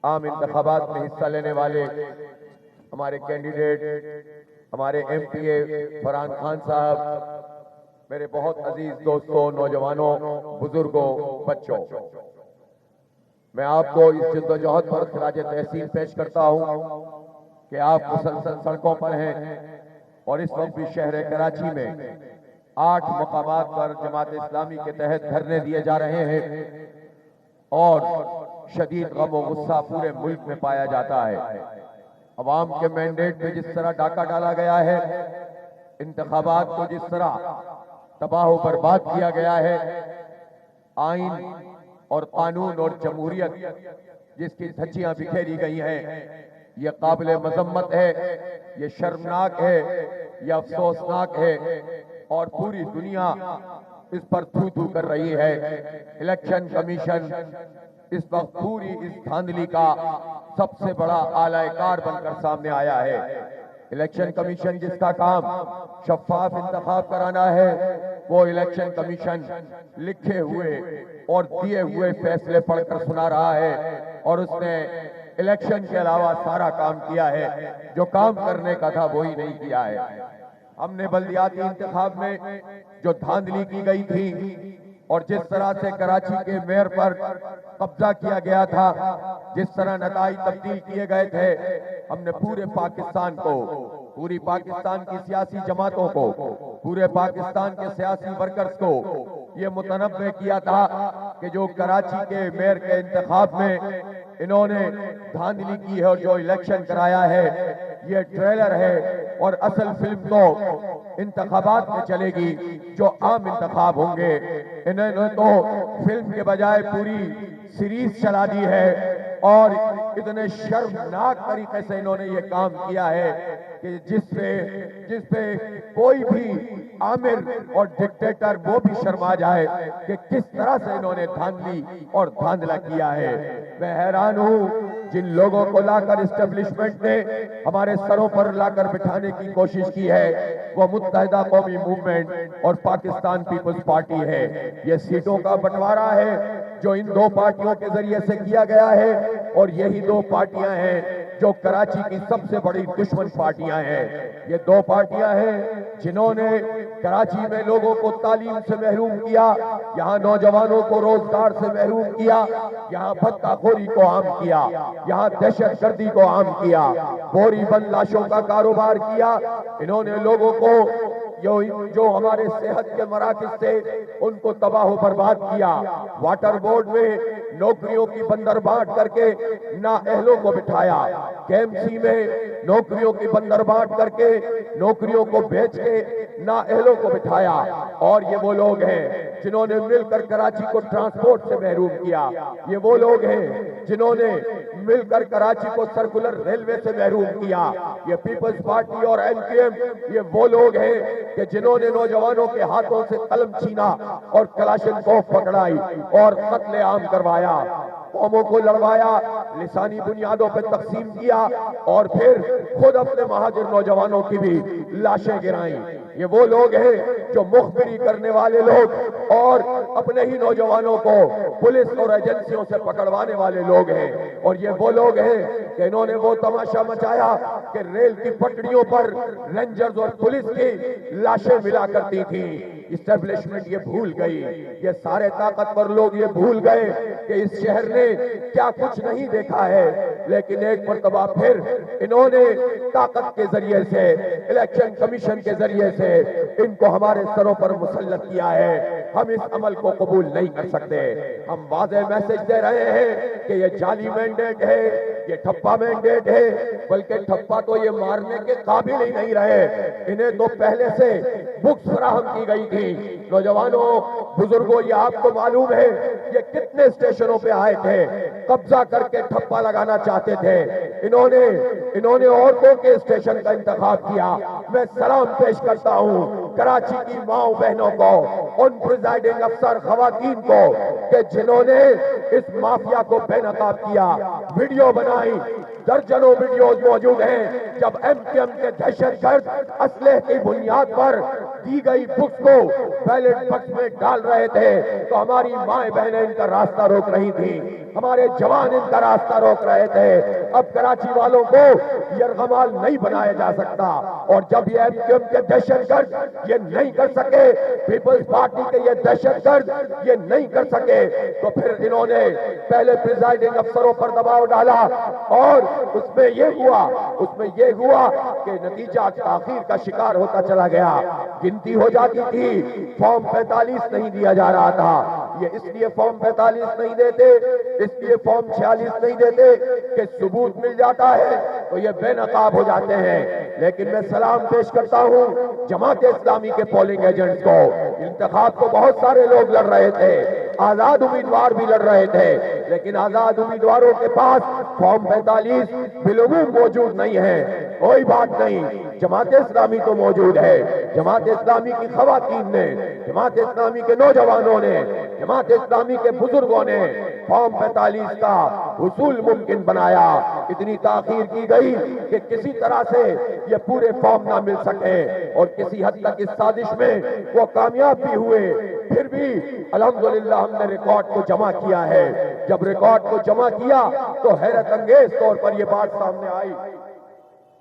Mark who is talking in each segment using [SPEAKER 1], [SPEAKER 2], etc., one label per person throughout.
[SPEAKER 1] عام انتخابات میں حصہ لینے والے ہمارے کینڈیڈیٹ، ہمارے ایم پی اے فرحان خان صاحب، میرے بہت عزیز دوستوں، نوجوانوں، بزرگوں، بچوں، میں آپ کو اس جدوجہد پر خراج تحسین پیش کرتا ہوں کہ آپ مسلسل سڑکوں پر ہیں اور اس وقت بھی شہر کراچی میں 8 مقامات پر جماعت اسلامی کے تحت دھرنے دیے جا رہے ہیں اور شدید غم و غصہ پورے ملک میں پایا جاتا ہے۔ عوام کے مینڈیٹ پہ جس طرح ڈاکہ ڈالا گیا ہے، انتخابات کو جس طرح تباہ و برباد کیا گیا ہے، آئین اور قانون اور جمہوریت جس کی دھجیاں بکھیری گئی ہیں، یہ قابل مذمت ہے، یہ شرمناک ہے، یہ افسوسناک ہے اور پوری دنیا اس پر تھو تھو کر رہی ہے۔ الیکشن کمیشن اس وقت پوری اس دھاندلی کا سب سے بڑا اعلی کار بن کر سامنے آیا ہے۔ الیکشن کمیشن جس کا کام شفاف انتخاب کرانا ہے، وہ الیکشن کمیشن لکھے ہوئے اور دیے ہوئے فیصلے پڑھ کر سنا رہا ہے اور اس نے الیکشن کے علاوہ سارا کام کیا ہے، جو کام کرنے کا تھا وہی نہیں کیا ہے۔ ہم نے بلدیاتی انتخاب میں جو دھاندلی کی گئی تھی اور جس طرح سے کراچی کے میئر پر قبضہ کیا گیا تھا، جس طرح نتائج تبدیل کیے گئے تھے، ہم نے پورے پاکستان کو، پوری پاکستان کی سیاسی جماعتوں کو، پورے پاکستان کے سیاسی ورکرز کو یہ متنبہ کیا تھا کہ جو کراچی کے میئر کے انتخاب میں انہوں نے دھاندلی کی ہے اور جو الیکشن کرایا ہے، یہ ٹریلر ہے اور اصل فلم تو انتخابات میں چلے گی جو عام انتخاب ہوں گے۔ انہوں نے تو فلم کے بجائے پوری سیریز چلا دی ہے اور اتنے شرمناک طریقے سے انہوں نے یہ کام کیا ہے کہ جس پہ کوئی بھی آمر اور ڈکٹیٹر وہ بھی شرما جائے کہ کس طرح سے انہوں نے دھاندلی اور دھاندلا کیا ہے۔ میں حیران ہوں جن لوگوں کو لا کر اسٹیبلشمنٹ نے ہمارے سروں پر لا کر بٹھانے کی کوشش کی ہے، وہ متحدہ قومی موومنٹ اور پاکستان پیپلز پارٹی ہے۔ یہ سیٹوں کا بٹوارا ہے جو ان دو پارٹیوں کے ذریعے سے کیا گیا ہے اور یہی دو پارٹیاں ہیں جو کراچی کی سب سے بڑی دشمن پارٹیاں ہیں۔ یہ دو پارٹیاں ہیں جنہوں نے کراچی میں لوگوں کو تعلیم سے محروم کیا، یہاں نوجوانوں کو روزگار سے محروم کیا، یہاں بھتہ خوری کو عام کیا، یہاں دہشت گردی کو عام کیا، بوری بند لاشوں کا کاروبار کیا۔ انہوں نے لوگوں کو جو ہمارے صحت کے مراکز تھے ان کو تباہ و برباد کیا، واٹر بورڈ میں نوکریوں کی بندر بانٹ کر کے نااہلوں کو بٹھایا، KMC میں نوکریوں کی بندر بانٹ کر کے نوکریوں کو بیچ کے نااہلوں کو بٹھایا۔ اور یہ وہ لوگ ہیں جنہوں نے مل کر کراچی کو ٹرانسپورٹ سے محروم کیا، یہ وہ لوگ ہیں جنہوں نے مل کر کراچی کو سرکولر ریلوے سے محروم کیا۔ یہ پیپلز پارٹی اور MKM یہ وہ لوگ ہیں کہ جنہوں نے نوجوانوں کے ہاتھوں سے قلم چھینا اور کلاشنکوف پکڑائی اور قتل عام کروایا، قوموں کو لڑوایا، لسانی بنیادوں پہ تقسیم کیا اور پھر خود اپنے مہاجر نوجوانوں کی بھی لاشیں گرائیں۔ یہ وہ لوگ ہیں جو مخبری کرنے والے لوگ اور اپنے ہی نوجوانوں کو پولیس اور ایجنسیوں سے پکڑوانے والے لوگ ہیں، اور یہ وہ لوگ ہیں کہ انہوں نے وہ تماشا مچایا کہ ریل کی پٹڑیوں پر رینجرز اور پولیس کی لاشیں ملا کرتی تھیں۔ اسٹیبلشمنٹ یہ بھول گئی، یہ سارے طاقتور لوگ یہ بھول گئے کہ اس شہر نے کیا کچھ نہیں دیکھا ہے، لیکن ایک مرتبہ پھر انہوں نے طاقت کے ذریعے سے، الیکشن کمیشن کے ذریعے سے ان کو ہمارے سروں پر مسلط کیا ہے۔ ہم اس عمل کو قبول نہیں کر سکتے۔ ہم واضح میسج دے رہے ہیں کہ یہ جعلی مینڈیٹ ہے، یہ ٹھپا مینڈیٹ ہے، بلکہ ٹھپا تو یہ مارنے کے قابل ہی نہیں رہے۔ انہیں تو پہلے سے بکس فراہم کی گئی تھی۔ نوجوانوں، بزرگوں، یہ آپ کو معلوم ہے یہ کتنے اسٹیشنوں پہ آئے تھے، قبضہ کر کے ٹھپا لگانا چاہتے تھے۔ انہوں نے عورتوں کے اسٹیشن کا انتخاب کیا۔ میں سلام پیش کرتا ہوں کراچی کی ماؤں بہنوں کو، ان پریزائڈنگ افسر خواتین کو کہ جنہوں نے اس مافیا کو بے نقاب کیا، ویڈیو بنائی، درجنوں ویڈیوز موجود ہیں جب ایم کیو ایم کے دہشت گرد اسلحے کی بنیاد پر دی گئی بکس کو بیلٹ بکس میں ڈال رہے تھے تو ہماری مائیں بہنیں ان کا راستہ روک رہی تھیں، ہمارے جوان ان کا راستہ روک رہے تھے۔ اب کراچی والوں کو یرغمال نہیں بنایا جا سکتا، اور جب یہ ایم کیو ایم کے دہشت گرد یہ نہیں کر سکے، پیپلز پارٹی کے یہ دہشت گرد یہ نہیں کر سکے، تو پھر انہوں نے پہلے پریزائڈنگ افسروں پر دباؤ ڈالا، اور اس میں یہ ہوا کہ نتیجہ تاخیر کا شکار ہوتا چلا گیا۔ گنتی ہو جاتی تھی، فارم 45 نہیں دیا جا رہا تھا۔ یہ اس لیے فارم 45 نہیں دیتے، اس لیے فارم 46 نہیں دیتے کہ ثبوت مل جاتا ہے تو یہ بے نقاب ہو جاتے ہیں۔ لیکن میں سلام پیش کرتا ہوں جماعت اسلامی کے پولنگ ایجنٹس کو۔ انتخاب کو بہت سارے لوگ لڑ رہے تھے، آزاد امیدوار بھی لڑ رہے تھے، لیکن آزاد امیدواروں کے پاس فارم 45 بالعموم موجود نہیں ہے۔ کوئی بات نہیں، جماعت اسلامی تو موجود ہے۔ جماعت اسلامی کی خواتین نے، جماعت اسلامی کے نوجوانوں نے، جماعت اسلامی کے بزرگوں نے فارم 45 کا حصول ممکن بنایا۔ اتنی تاخیر کی گئی کہ کسی طرح سے یہ پورے فارم نہ مل سکے، اور کسی حد تک اس سازش میں وہ کامیاب بھی ہوئے۔ پھر بھی الحمدللہ ہم نے ریکارڈ کو جمع کیا ہے۔ جب ریکارڈ کو جمع کیا تو حیرت انگیز طور پر یہ بات سامنے آئی،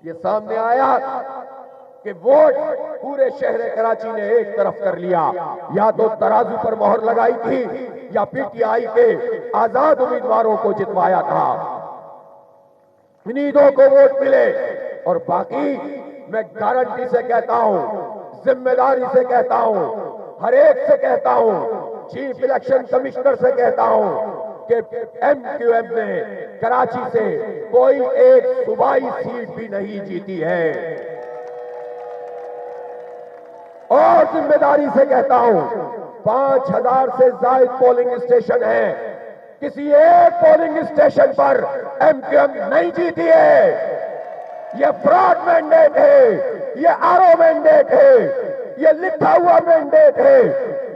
[SPEAKER 1] یہ سامنے آیا کہ ووٹ پورے شہر کراچی نے ایک طرف کر لیا۔ یا تو ترازو پر مہر لگائی تھی یا پی ٹی آئی کے آزاد امیدواروں کو جتوایا تھا۔ انہی دو کو ووٹ ملے، اور باقی میں گارنٹی سے کہتا ہوں، ذمہ داری سے کہتا ہوں، ہر ایک سے کہتا ہوں، چیف الیکشن کمشنر سے کہتا ہوں کہ ایم کیو ایم نے کراچی سے کوئی ایک صوبائی سیٹ بھی نہیں جیتی ہے۔ اور ذمہ داری سے کہتا ہوں، 5000 سے زائد پولنگ اسٹیشن ہیں، کسی ایک پولنگ اسٹیشن پر ایم کیو ایم نہیں جیتی ہے۔ یہ فراڈ مینڈیٹ ہے، یہ آرو مینڈیٹ ہے، یہ لکھا ہوا مینڈیٹ ہے،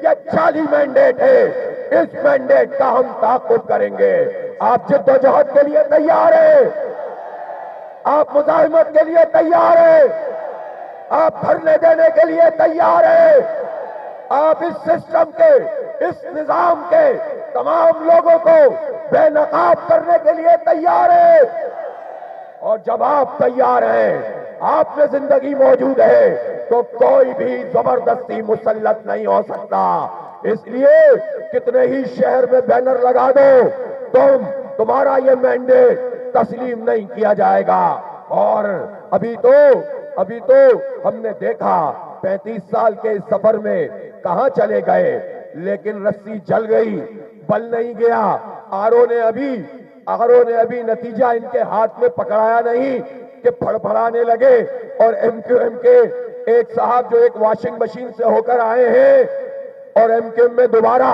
[SPEAKER 1] یہ جعلی مینڈیٹ ہے۔ اس مینڈیٹ کا ہم تعاقب کریں گے۔ آپ جد و جہد کے لیے تیار ہیں؟ آپ مزاحمت کے لیے تیار ہیں؟ آپ دھرنے دینے کے لیے تیار ہیں؟ آپ اس سسٹم کے، اس نظام کے تمام لوگوں کو بے نقاب کرنے کے لیے تیار ہیں؟ اور جب آپ تیار ہیں، آپ میں زندگی موجود ہے، تو کوئی بھی زبردستی مسلط نہیں ہو سکتا۔ اس لیے کتنے ہی شہر میں بینر لگا دو، تمہارا یہ مینڈیٹ تسلیم نہیں کیا جائے گا۔ اور ابھی تو ہم نے دیکھا 35 سال کے اس سفر میں کہاں چلے گئے، لیکن رسی جل گئی، بل نہیں گیا۔ آرو نے ابھی نتیجہ ان کے ہاتھ میں پکڑایا نہیں کہ پھڑپھڑانے لگے، اور ایم کیو ایم کے ایک صاحب جو ایک واشنگ مشین سے ہو کر آئے ہیں اور ایم کیو ایم میں دوبارہ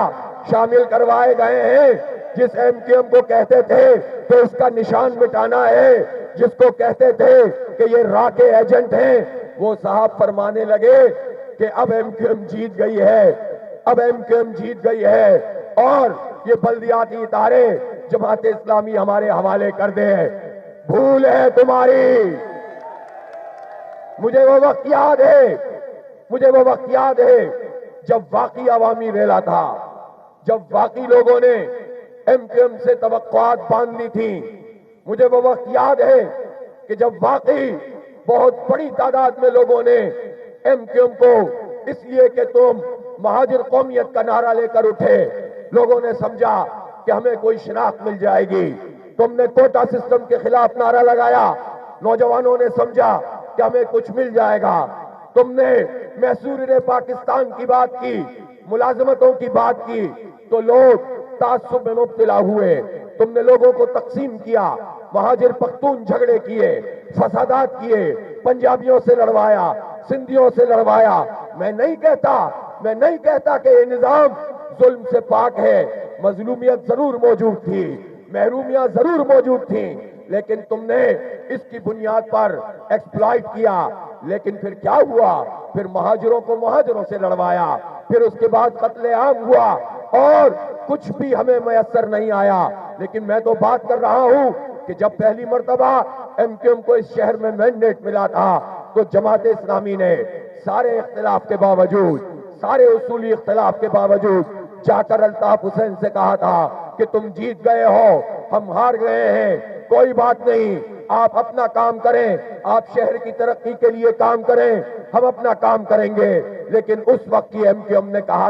[SPEAKER 1] شامل کروائے گئے ہیں، جس ایم کیو ایم کو کہتے تھے کہ اس کا نشان مٹانا ہے، جس کو کہتے تھے کہ یہ را کے ایجنٹ ہیں، وہ صاحب فرمانے لگے کہ اب ایم کیو ایم جیت گئی ہے، اب ایم کیو ایم جیت گئی ہے، اور یہ بلدیاتی ادارے جماعت اسلامی ہمارے حوالے کر دے۔ بھول ہے تمہاری۔ مجھے وہ وقت یاد ہے جب واقعی عوامی ریلا تھا، جب واقعی لوگوں نے ایم کیو ایم سے توقعات باندھ لی تھی۔ مجھے وہ وقت یاد ہے کہ جب واقعی بہت بڑی تعداد میں لوگوں نے ایم کیو ایم کو، اس لیے کہ تم مہاجر قومیت کا نعرہ لے کر اٹھے، لوگوں نے سمجھا کہ ہمیں کوئی شناخت مل جائے گی۔ تم نے کوٹا سسٹم کے خلاف نعرہ لگایا، نوجوانوں نے سمجھا کہ ہمیں کچھ مل جائے گا۔ تم نے محصور پاکستان کی بات کی، ملازمتوں کی بات کی، تو لوگ تعصب میں مبتلا ہوئے۔ تم نے لوگوں کو تقسیم کیا، مہاجر پختون جھگڑے کیے، فسادات کیے، پنجابیوں سے لڑوایا، سندھیوں سے لڑوایا۔ میں نہیں کہتا کہ یہ نظام ظلم سے پاک ہے، مظلومیت ضرور موجود تھی، محرومیاں ضرور موجود تھیں، لیکن تم نے اس کی بنیاد پر ایکسپلائٹ کیا۔ لیکن پھر کیا ہوا؟ پھر مہاجروں کو مہاجروں سے لڑوایا، پھر اس کے بعد قتل عام ہوا، اور کچھ بھی ہمیں میسر نہیں آیا۔ لیکن میں تو بات کر رہا ہوں کہ جب پہلی مرتبہ ایم کیو ایم کو اس شہر میں مینڈیٹ ملا تھا تو جماعت اسلامی نے سارے اختلاف کے باوجود، سارے اصولی اختلاف کے باوجود جا کر الطاف حسین سے کہا تھا کہ تم جیت گئے ہو، ہم ہار گئے ہیں، کوئی بات نہیں، آپ اپنا کام کریں، آپ شہر کی ترقی کے لیے کام کریں، ہم اپنا کام کریں گے۔ لیکن اس وقت کی ایم کیو ایم نے کہا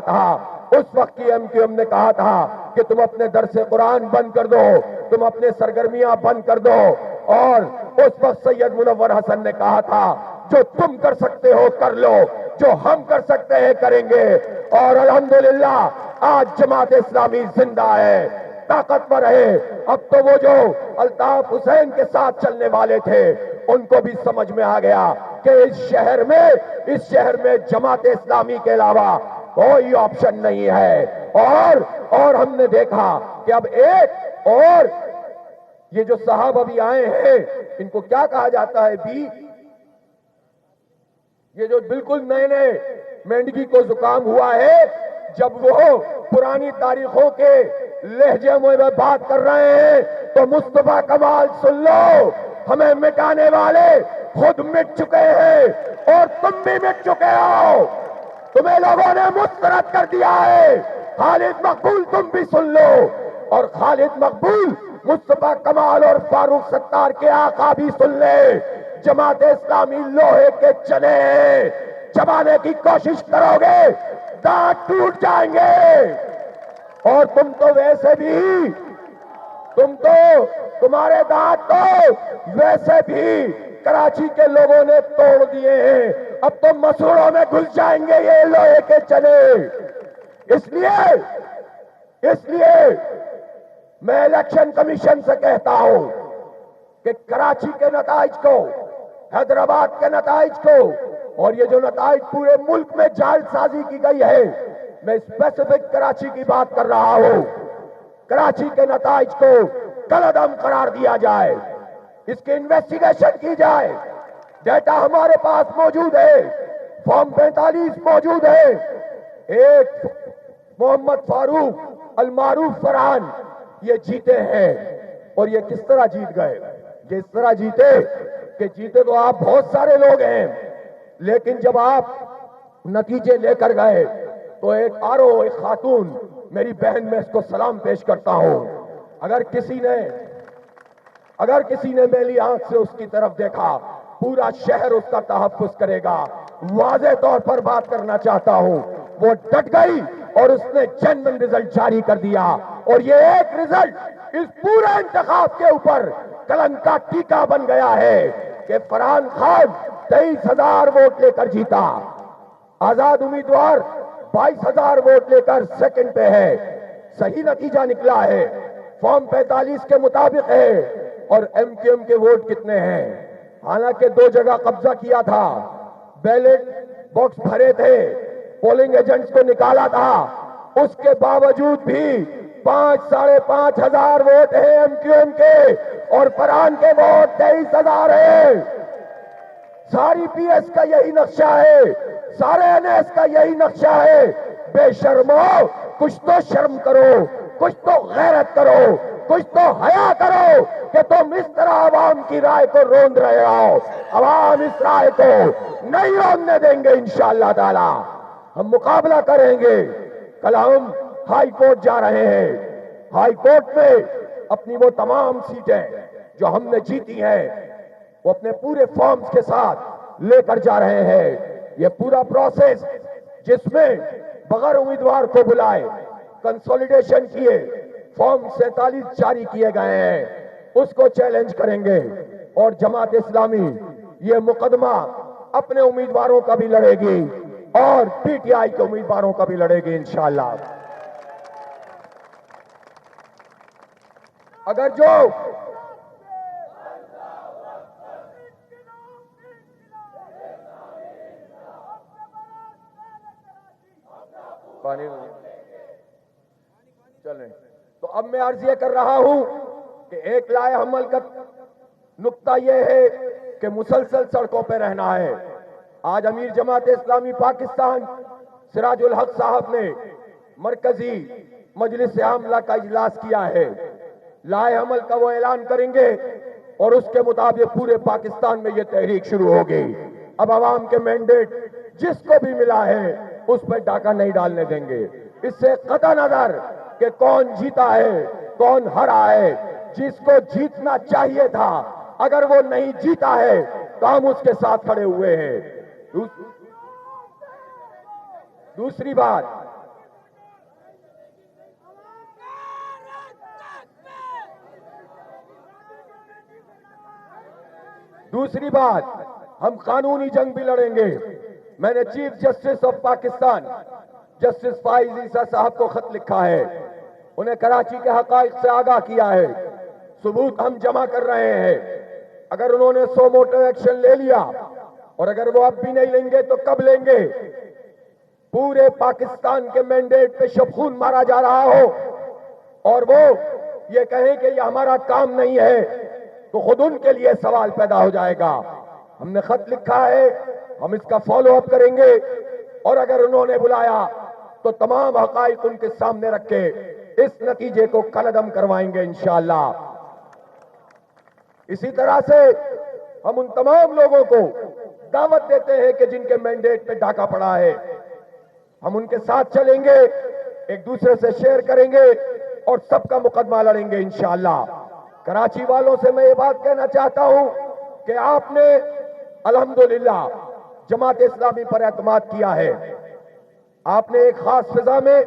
[SPEAKER 1] تھا، کہ تم اپنے درس قرآن بند کر دو، تم اپنے سرگرمیاں بند کر دو، اور اس وقت سید منور حسن نے کہا تھا جو تم کر سکتے ہو کر لو، جو ہم کر سکتے ہیں کریں گے۔ اور الحمدللہ آج جماعت اسلامی زندہ ہے، طاقتور ہے۔ اب تو وہ جو الطاف حسین کے ساتھ چلنے والے تھے ان کو بھی سمجھ میں آ گیا کہ اس شہر میں جماعت اسلامی کے علاوہ کوئی آپشن نہیں ہے۔ اور ہم نے دیکھا کہ اب ایک اور یہ جو صاحب ابھی آئے ہیں ان کو کیا کہا جاتا ہے بھی، یہ جو بالکل نئے مینڈگی کو زکام ہوا ہے، جب وہ پرانی تاریخوں کے لہجے میں بات کر رہے ہیں تو مصطفیٰ کمال سن لو، ہمیں مٹانے والے خود مٹ چکے ہیں اور تم بھی مٹ چکے ہو، تمہیں لوگوں نے مسترد کر دیا ہے۔ خالد مقبول تم بھی سن لو، اور خالد مقبول مصطفیٰ کمال اور فاروق ستار کے آقا بھی سن لے، جماعت اسلامی لوہے کے چنے ہیں، چبانے کی کوشش کرو گے دانت ٹوٹ جائیں گے۔ اور تم تو ویسے بھی، تمہارے دانت تو ویسے بھی کراچی کے لوگوں نے توڑ دیے ہیں، اب تو مسوڑوں میں گھس جائیں گے یہ لوہے کے چنے۔ اس لیے میں الیکشن کمیشن سے کہتا ہوں کہ کراچی کے نتائج کو، حیدرآباد کے نتائج کو، اور یہ جو نتائج پورے ملک میں جعل سازی کی گئی ہے، میں اسپیسیفک کراچی کی بات کر رہا ہوں، کراچی کے نتائج کو کالعدم قرار دیا جائے، اس کی انویسٹیگیشن کی جائے، ڈیٹا ہمارے پاس موجود ہے، فارم 45 موجود ہے۔ ایک محمد فاروق المعروف فرحان یہ جیتے ہیں، اور یہ کس طرح جیت گئے؟ یہ اس طرح جیتے کہ جیتے تو آپ بہت سارے لوگ ہیں، لیکن جب آپ نتیجے لے کر گئے تو ایک خاتون، میری بہن، میں اس کو سلام پیش کرتا ہوں، اگر کسی نے میری آنکھ سے اس کی طرف دیکھا، پورا شہر اس کا تحفظ کرے گا۔ واضح طور پر بات کرنا چاہتا ہوں، وہ ڈٹ گئی اور اس نے جنوین رزلٹ جاری کر دیا، اور یہ ایک رزلٹ اس پورے انتخاب کے اوپر کلنک کا ٹیکا بن گیا ہے کہ فرحان خان 23,000 ووٹ لے کر جیتا، آزاد امیدوار 22,000 ووٹ لے کر سیکنڈ پہ ہے۔ صحیح نتیجہ نکلا ہے، فارم 45 کے مطابق ہے۔ اور ایم کیو ایم کے ووٹ کتنے ہیں؟ حالانکہ 2 جگہ قبضہ کیا تھا، بیلٹ باکس بھرے تھے، پولنگ ایجنٹس کو نکالا تھا، اس کے باوجود بھی 5,500 ووٹ ہیں ایم کیو ایم کے، اور فرحان کے ووٹ 23,000 ہیں۔ ساری پی ایس کا یہی نقشہ ہے، سارے این ایس کا یہی نقشہ ہے۔ بے شرمو، کچھ تو شرم کرو، کچھ تو غیرت کرو، کچھ تو حیا کرو کہ تم اس طرح عوام کی رائے کو روند رہے ہو۔ عوام اس رائے کو نہیں روندنے دیں گے انشاءاللہ تعالی، ہم مقابلہ کریں گے۔ کل ہم ہائی کورٹ جا رہے ہیں، ہائی کورٹ میں اپنی وہ تمام سیٹیں جو ہم نے جیتی ہیں وہ اپنے پورے فارمز کے ساتھ لے کر جا رہے ہیں۔ یہ پورا پروسیس جس میں بغیر امیدوار کو بلائے، کنسولیڈیشن کیے، فارم 47 جاری کیے گئے ہیں، اس کو چیلنج کریں گے، اور جماعت اسلامی یہ مقدمہ اپنے امیدواروں کا بھی لڑے گی اور پی ٹی آئی کے امیدواروں کا بھی لڑے گی انشاءاللہ۔ اگر جو پانی چلیں تو اب میں عرض یہ کر رہا ہوں کہ ایک لائے حمل کا نقطہ یہ ہے کہ مسلسل سڑکوں پہ رہنا ہے۔ آج امیر جماعت اسلامی پاکستان سراج الحق صاحب نے مرکزی مجلس عاملہ کا اجلاس کیا ہے۔ لائے عمل کا وہ اعلان کریں گے اور اس کے مطابق پورے پاکستان میں یہ تحریک شروع ہوگی۔ اب عوام کے مینڈیٹ جس کو بھی ملا ہے اس پہ ڈاکہ نہیں ڈالنے دیں گے۔ اس سے قطع نظر کہ کون جیتا ہے کون ہرا ہے، جس کو جیتنا چاہیے تھا اگر وہ نہیں جیتا ہے تو ہم اس کے ساتھ کھڑے ہوئے ہیں۔ دوسری بات ہم قانونی جنگ بھی لڑیں گے۔ میں نے chief justice of Pakistan justice فائز عیسیٰ صاحب کو خط لکھا ہے، انہیں کراچی کے حقائق سے آگاہ کیا ہے، ثبوت ہم جمع کر رہے ہیں۔ اگر انہوں نے سو موٹو ایکشن لے لیا اور اگر وہ اب بھی نہیں لیں گے تو کب لیں گے؟ پورے پاکستان کے مینڈیٹ پہ شب خون مارا جا رہا ہو اور وہ یہ کہیں کہ یہ ہمارا کام نہیں ہے تو خود ان کے لیے سوال پیدا ہو جائے گا۔ ہم نے خط لکھا ہے، ہم اس کا فالو اپ کریں گے اور اگر انہوں نے بلایا تو تمام حقائق ان کے سامنے رکھ کے اس نتیجے کو کالعدم کروائیں گے انشاءاللہ۔ اسی طرح سے ہم ان تمام لوگوں کو دعوت دیتے ہیں کہ جن کے مینڈیٹ پہ ڈاکہ پڑا ہے، ہم ان کے ساتھ چلیں گے، ایک دوسرے سے شیئر کریں گے اور سب کا مقدمہ لڑیں گے انشاءاللہ۔ کراچی والوں سے میں یہ بات کہنا چاہتا ہوں کہ آپ نے الحمدللہ جماعت اسلامی پر اعتماد کیا ہے۔ آپ نے ایک خاص فضا میں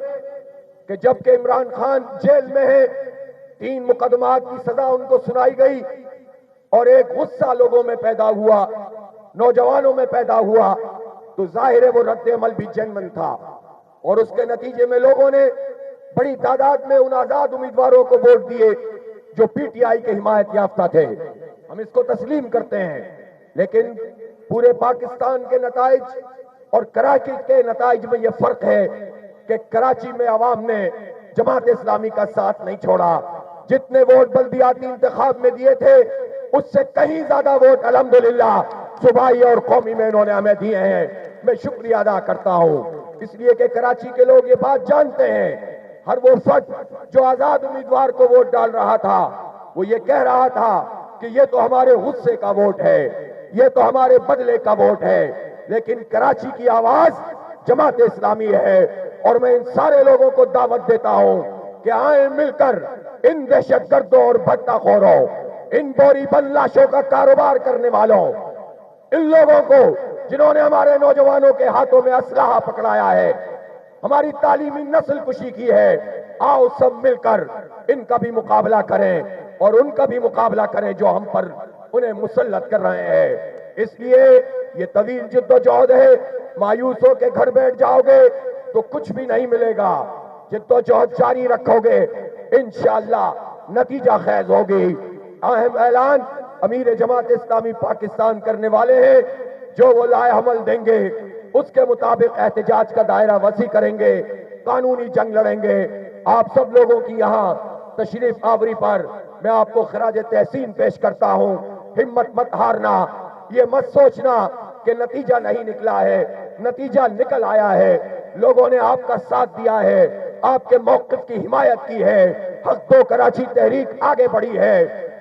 [SPEAKER 1] کہ جبکہ عمران خان جیل میں ہے 3 مقدمات کی سزا ان کو سنائی گئی اور ایک غصہ لوگوں میں پیدا ہوا، نوجوانوں میں پیدا ہوا، تو ظاہر ہے وہ رد عمل بھی جنون تھا اور اس کے نتیجے میں لوگوں نے بڑی تعداد میں ان آزاد امیدواروں کو ووٹ دیے جو پی ٹی آئی کے حمایت یافتہ تھے۔ ہم اس کو تسلیم کرتے ہیں، لیکن پورے پاکستان کے نتائج اور کراچی کے نتائج میں یہ فرق ہے کہ کراچی میں عوام نے جماعت اسلامی کا ساتھ نہیں چھوڑا۔ جتنے ووٹ بلدیاتی انتخاب میں دیے تھے اس سے کہیں زیادہ ووٹ الحمدللہ صوبائی اور قومی میں انہوں نے ہمیں دیے ہیں۔ میں شکریہ ادا کرتا ہوں اس لیے کہ کراچی کے لوگ یہ بات جانتے ہیں، ہر وہ فرد جو آزاد امیدوار کو ووٹ ڈال رہا تھا وہ یہ کہہ رہا تھا کہ یہ تو ہمارے غصے کا ووٹ ہے، یہ تو ہمارے بدلے کا ووٹ ہے، لیکن کراچی کی آواز جماعت اسلامی ہے اور میں ان سارے لوگوں کو دعوت دیتا ہوں کہ آئیں مل کر ان دہشت گردوں اور بھٹکا خوروں، ان بوری بند لاشوں کا کاروبار کرنے والوں، ان لوگوں کو جنہوں نے ہمارے نوجوانوں کے ہاتھوں میں اسلحہ پکڑایا ہے، ہماری تعلیمی نسل کشی کی ہے، آؤ سب مل کر ان کا بھی مقابلہ کریں اور ان کا بھی مقابلہ کریں جو ہم پر انہیں مسلط کر رہے ہیں۔ اس لیے یہ طویل جد و جہد ہے، مایوس ہو کے گھر بیٹھ جاؤ گے تو کچھ بھی نہیں ملے گا، جد و جہد جاری رکھو گے انشاءاللہ نتیجہ خیز ہوگی۔ اہم اعلان امیر جماعت اسلامی پاکستان کرنے والے ہیں، جو وہ لائے عمل دیں گے اس کے مطابق احتجاج کا دائرہ وسیع کریں گے، قانونی جنگ لڑیں گے۔ آپ سب لوگوں کی یہاں تشریف آوری پر میں آپ کو خراج تحسین پیش کرتا ہوں۔ ہمت مت ہارنا، یہ مت سوچنا کہ نتیجہ نہیں نکلا ہے، نتیجہ نکل آیا ہے، لوگوں نے آپ کا ساتھ دیا ہے، آپ کے موقف کی حمایت کی ہے، حق دو کراچی تحریک آگے بڑھی ہے،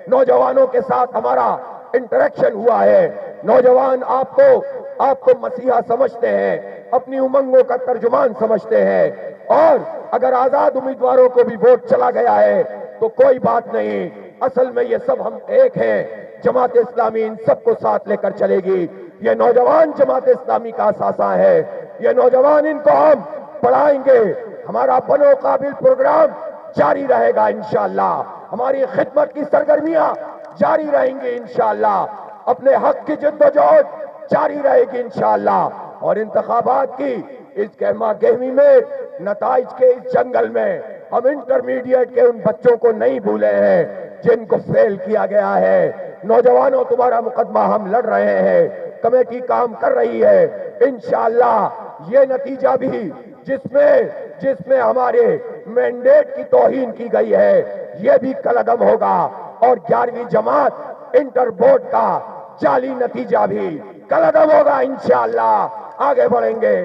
[SPEAKER 1] نوجوانوں کے ساتھ ہمارا انٹریکشن ہوا ہے، نوجوان آپ کو مسیحا سمجھتے ہیں، اپنی امنگوں کا ترجمان سمجھتے ہیں، اور اگر آزاد امیدواروں کو بھی ووٹ چلا گیا ہے تو کوئی بات نہیں، اصل میں یہ سب ہم ایک ہیں، جماعت اسلامی ان سب کو ساتھ لے کر چلے گی۔ یہ نوجوان جماعت اسلامی کا اثاثہ ہے، یہ نوجوان ان کو ہم پڑھائیں گے، ہمارا بنو قابل پروگرام جاری رہے گا انشاءاللہ، ہماری خدمت کی سرگرمیاں جاری رہیں گی انشاءاللہ، اپنے حق کی جد و جہد جاری رہے گی انشاءاللہ، اور انتخابات کی اس گہما گہمی میں، نتائج کے اس جنگل میں ہم انٹرمیڈیٹ کے ان بچوں کو نہیں بھولے ہیں جن کو فیل کیا گیا ہے۔ نوجوانوں تمہارا مقدمہ ہم لڑ رہے ہیں، کمیٹی کام کر رہی ہے، انشاءاللہ یہ نتیجہ بھی جس میں ہمارے مینڈیٹ کی توہین کی گئی ہے یہ بھی کالعدم ہوگا، اور 11ویں جماعت انٹر بورڈ کا جعلی نتیجہ بھی کالعدم ہوگا انشاءاللہ۔ آگے بڑھیں گے۔